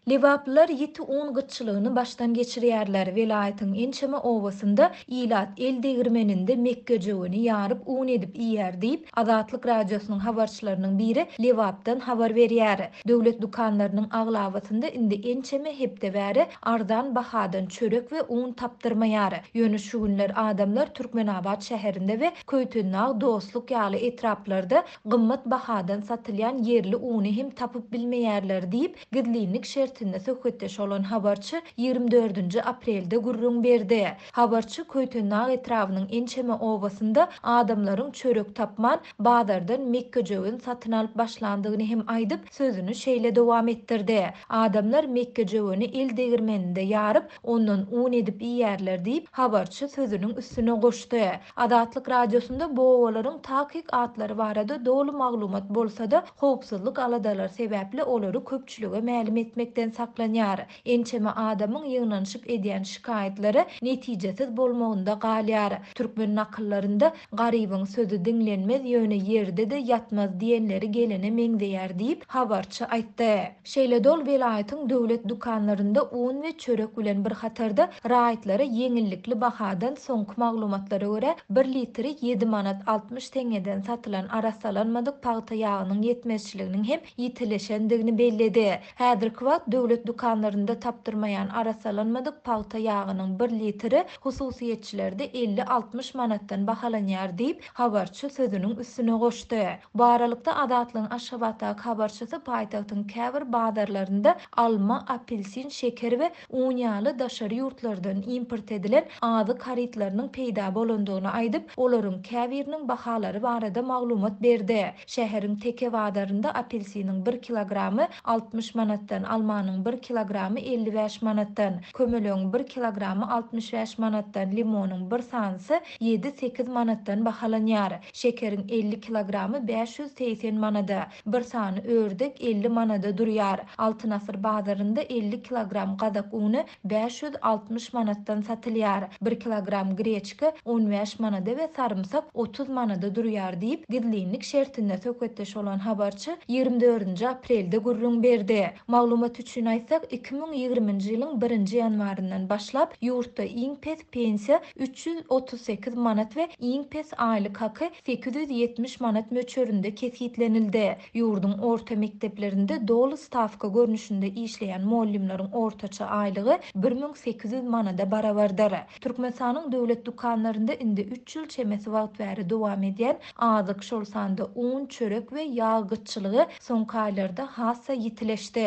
Lewaplılar ýiti un gytçylygyny baştan geçirýärler. Welaýatyň ençeme owasynda Ilat el degirmeninde Mekke jogony ýaryp un edip iýer diýip Azatlyk radiosynyň habarçylarynyň biri Lewapdan habar berýär. Döwlet dukanlarynyň aglawatynda indi ençeme hepde bäri arzan bahadan çörek we un tapdyrmaýar. Ýöne şu günler adamlar Türkmenabad şäherinde we Köýtünag, Dostluk ýaly etraplarda gymmat bahadan satylýan yerli uny hem tapyp bilmeýärler diýip gidlinik şertinde söhbetdeş olan habarçy 24 aprelde gurrun berdi. Habarçy Köýtünag etrawynyň ençeme owasynda adamlaryň çörek tapman bazardan Mekke jogyn satyn alyp başlandygyny hem aýdyp sözüni şeýle dowam etdirdi. Adamlar Mekke jogony el degirmeninde ýaryp ondan un edip iýerler diýip habarçy sözüniň üstüne goşdy. Azatlyk radiosunda bu owalaryň takyk atlary barada dolu maglumat bolsa-da howpsuzlyk aladalar sebäpli olary köpçülüge mälim etmekden saklanýar. Ençeme adamyň ýygnanyşyp edýän şikayetlere netijesiz bolmagynda galýar. Türkmen nakyllarynda garybyň sözü diňlenmez ýöne ýerde de ýatmaz diýenleri gelene meňzeýär diýip habarçy aýtdy. Şeýle dol welaýatyň döwlet dukanlarynda un we çörek bilen bir hatarda raýatlara ýeňillikli bahadan soňky maglumatlara görä 1 litri 7 manat 60 teňeden satylan arasalanmadyk paýta ýagynyň ýetmezçiliginiň hem ýitileşendigini belledi. Häzirki wagt döwlet dukanlarynda tapdyrmaýan arasalanmadyk paýta ýagynyň 1 litri hususiýetçilerde 50-60 manatdan bahalanýar diýip habarçy sözüniň üstüne goşdy. Bu aralykda Azatlygyň Aşgabat habarçysy paýtagtyň käbir bazarlarynda alma, apelsin, şeker we un ýaly daşary ýurtlardan import edilen azy karitlarynyň peýda bolandygyny aýdyp, olaryň käbiriniň bahalary barada maglumat berdi. Şäheriň Teke bazarynda apelsiniň 1 kilogramy 60 manatdan, almanyň 1 kilogramy 55 manatdan, kömelegiň 1 kilogramy 65 manatdan, limonyň 1 sansy 7-8 manatdan bahalanýar. Şekeriň 50 kilogramy 580 manada, 1 sany ördek 50 manada durýar. Altynasır bazarynda 50 kilogram gadak uny 560 manatdan satylýar. 1 kilogram greçka 15 manada we sarımsak 30 manada durýar diýip gidlinik şertinde söhbetdeş olan habarçy 24 aprelde gurrun berdi. Maglumat üçin aýtsak 2020-nji ýylyň 1-nji ýanwaryndan başlap ýurtda iň pes pensiýa 338 manat we iň pes aýlyk haky 870 manat möçöründe kesitlenildi. Ýurdun orta mekteplerinde dolu stavka görnüşinde işleyen mollimlaryň ortaça aýlygy 1800 manada barabardyr. Türkmenistanyň döwlet dukanlarynda indi 3 ýyl çemesi wagt bäri dowam edýän azyk şol sanda un, çörek we ýağ gytçylygy soňky aýlarda hassa ýitileşdi.